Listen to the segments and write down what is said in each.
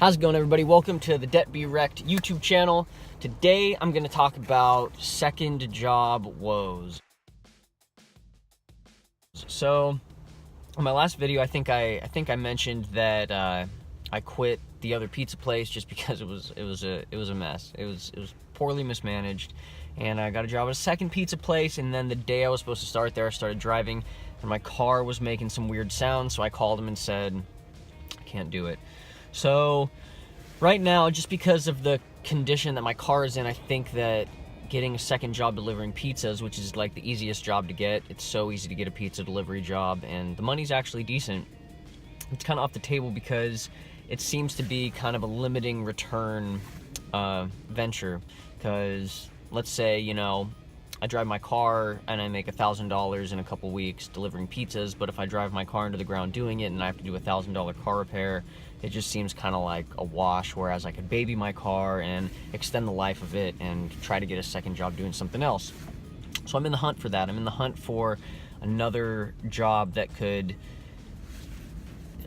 How's it going, everybody? Welcome to the Debt Be Wrecked YouTube channel. Today I'm going to talk about second job woes. So in my last video, I think I mentioned that I quit the other pizza place just because it was a mess. It was poorly mismanaged, and I got a job at a second pizza place. And then the day I was supposed to start there, I started driving, and my car was making some weird sounds. So I called him and said, I can't do it. So right now, just because of the condition that my car is in, I think that getting a second job delivering pizzas, which is like the easiest job to get, it's so easy to get a pizza delivery job, and the money's actually decent. It's kind of off the table because it seems to be kind of a limiting return venture. Because let's say, you know, I drive my car and I make $1,000 in a couple weeks delivering pizzas, but if I drive my car into the ground doing it and I have to do a $1,000 car repair, it just seems kind of like a wash, whereas I could baby my car and extend the life of it and try to get a second job doing something else. So I'm in the hunt for that. I'm in the hunt for another job that could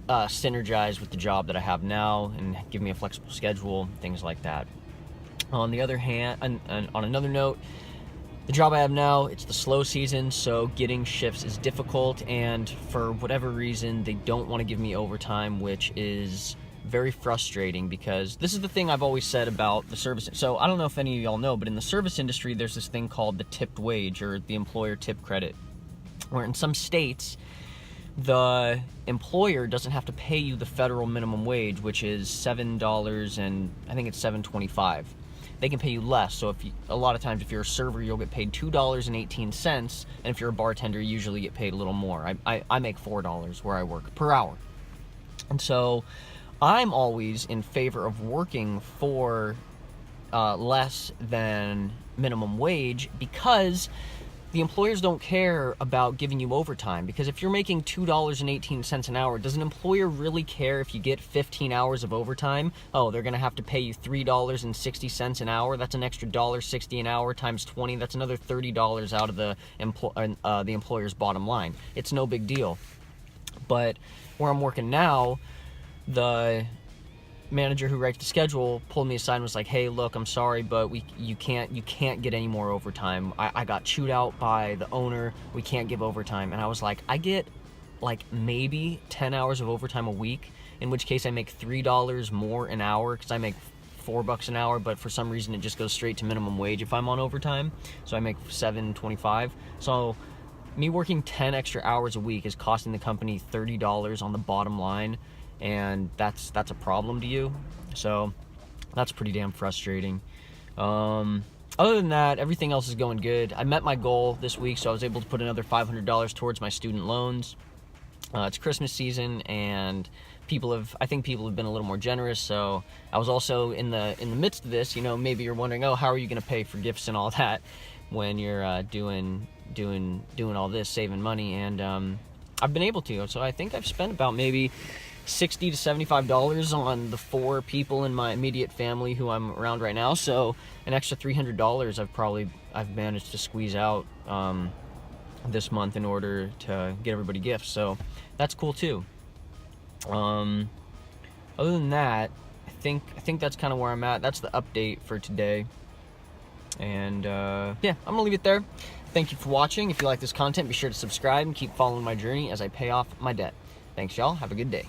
synergize with the job that I have now and give me a flexible schedule, things like that. On the other hand, on another note, the job I have now, it's the slow season, so getting shifts is difficult, and for whatever reason, they don't want to give me overtime, which is very frustrating because this is the thing I've always said about the service. So I don't know if any of y'all know, but in the service industry, there's this thing called the tipped wage, or the employer tip credit, where in some states, the employer doesn't have to pay you the federal minimum wage, which is $7 and I think it's $7.25. They can pay you less. So a lot of times if you're a server, you'll get paid $2.18, and if you're a bartender, you usually get paid a little more. I make $4 where I work per hour. And so I'm always in favor of working for less than minimum wage, because the employers don't care about giving you overtime. Because if you're making $2.18 an hour, does an employer really care if you get 15 hours of overtime? Oh, they're gonna have to pay you $3.60 an hour. That's an extra $1.60 an hour times 20. That's another $30 out of the employer's bottom line. It's no big deal. But where I'm working now, the manager who writes the schedule pulled me aside and was like, hey, look, I'm sorry, but you can't get any more overtime. I got chewed out by the owner. We can't give overtime. And I was like, I get like maybe 10 hours of overtime a week, in which case I make $3 more an hour, because I make $4 an hour, but for some reason it just goes straight to minimum wage if I'm on overtime. So I make $7.25. So me working 10 extra hours a week is costing the company $30 on the bottom line, and that's a problem to you. So that's pretty damn frustrating. Other than that, everything else is going good. I met my goal this week, so I was able to put another $500 towards my student loans. It's Christmas season, and I think people have been a little more generous. So I was also in the midst of this. You know, maybe you're wondering, oh, how are you going to pay for gifts and all that when you're doing all this, saving money? And I've been able to. So I think I've spent about maybe $60 to $75 on the 4 people in my immediate family who I'm around right now. So an extra $300 I've managed to squeeze out this month in order to get everybody gifts. So that's cool too. Other than that, I think that's kind of where I'm at. That's the update for today. And yeah, I'm gonna leave it there. Thank you for watching. If you like this content, be sure to subscribe and keep following my journey as I pay off my debt. Thanks, y'all. Have a good day.